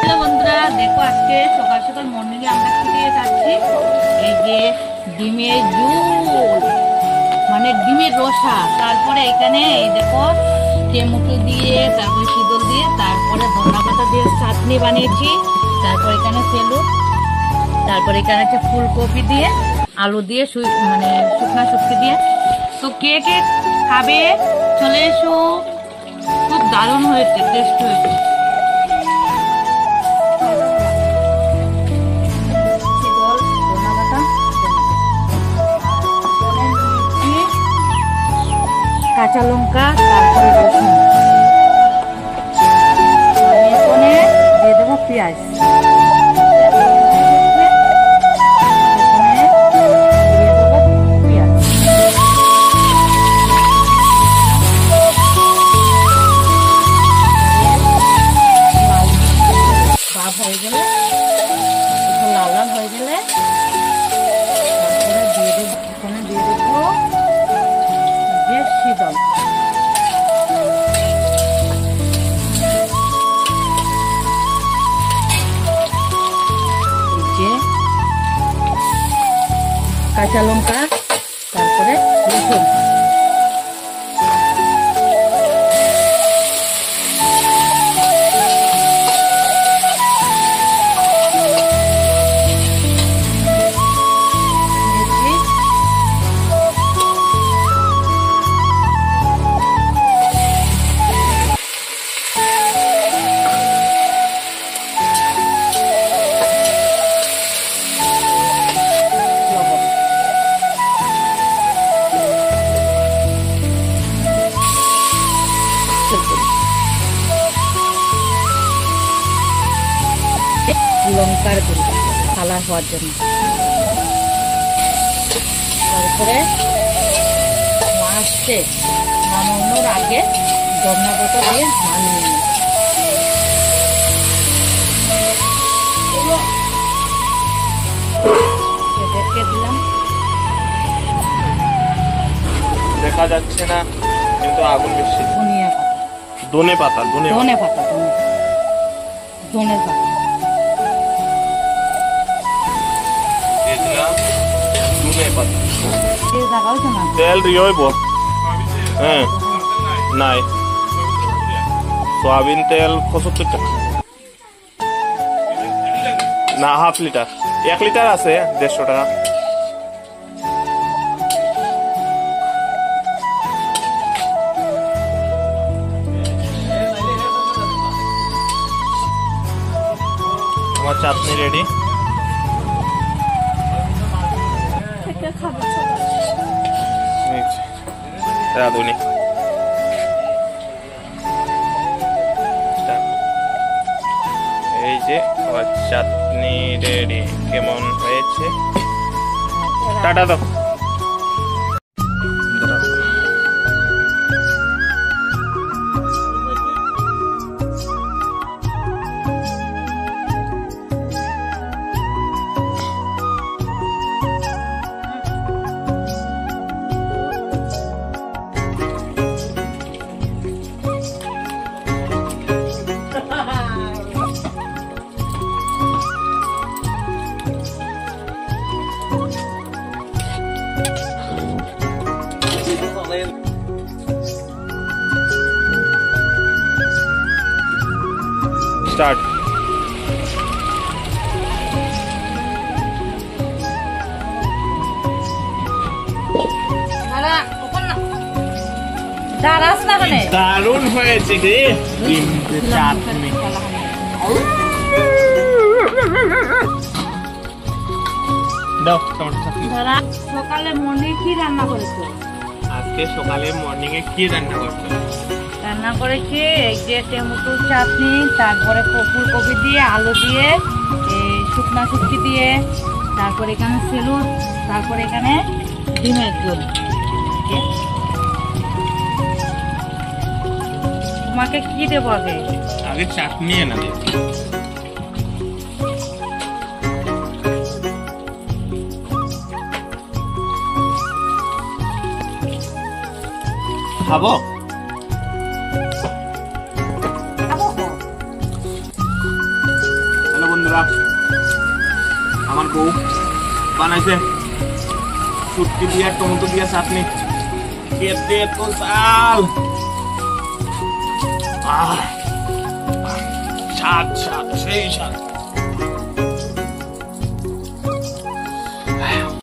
Hello বন্ধুরা, দেখো আজকে সকাল সকাল মর্নিং এ আমরা খেতে যাচ্ছি এই যে ডিমের ঝোল, মানে ডিমের রসা। তারপরে এখানে এই দেখো টমেটো দিয়ে, তারপরে শীতল দিয়ে, তারপরে ধনা পাতা দিয়ে চাটনি বানিয়েছি। তারপর এখানে সেলুট, তারপরে এখানে হচ্ছে ফুলকপি দিয়ে, আলু দিয়ে, মানে শুকনা শুটকি দিয়ে। তো কে কে খাবে চলে এসো, খুব দারুণ হয়েছে, টেস্ট হয়েছে। কাঁচা লঙ্কা, তারপরে রসুন, এখানে দিয়ে দেবো পেঁয়াজ, ভাব হয়ে গেলে, লাল লাল হয়ে গেলে তারপরে দিয়ে দেবো, এখানে দিয়ে দেবো যে শীতল। কাঁচা লঙ্কা, তারপরে রসুন, লঙ্কার গুঁড়ো কালার হওয়ার জন্য। তারপরে লাস্টে নামানোর আগে ধনিয়া পাতা দিয়ে নামিয়ে নিই। দিলাম, দেখা যাচ্ছে না কিন্তু আগুন বেশি। ধনিয়া পাতা, ধনে পাতা, ধনে পাতা, ধনের পাতা তেল রিয়ইব হ্যাঁ নাই সয়াবিন তেল 75 টাকা না, হাফ লিটার, 1 লিটার আছে 150 টাকা। আমার চাটনি রেডি। রাঁধুনি এই যে আমার চাটনি রেডি। কেমন হয়েছে? টাটা দাও। Start. দারুণ হয়েছে রে চাটনি। দাও টমেটো চাটনি। সকালে মর্নিং কি রান্না করেছো? আজকে সকালে মর্নিং এ কি রান্না করছো? রান্না করেছি এই যে টমেটো চাটনি, তারপরে ফুলকপি দিয়ে, আলু দিয়ে, শুকনা শুটকি দিয়ে, তারপরে এখানে সেলুট, তারপরে এখানে ডিমের ঝোল। তোমাকে কি দেবো আগে? আগে চাটনি এনে দে। খাবো? বন্ধুরা, আমার বউ বানাইছে শুটকি দিয়ে টমেটো দিয়ে চাটনি, খেতে তো চাল। স্বাদ স্বাদ সেই স্বাদ।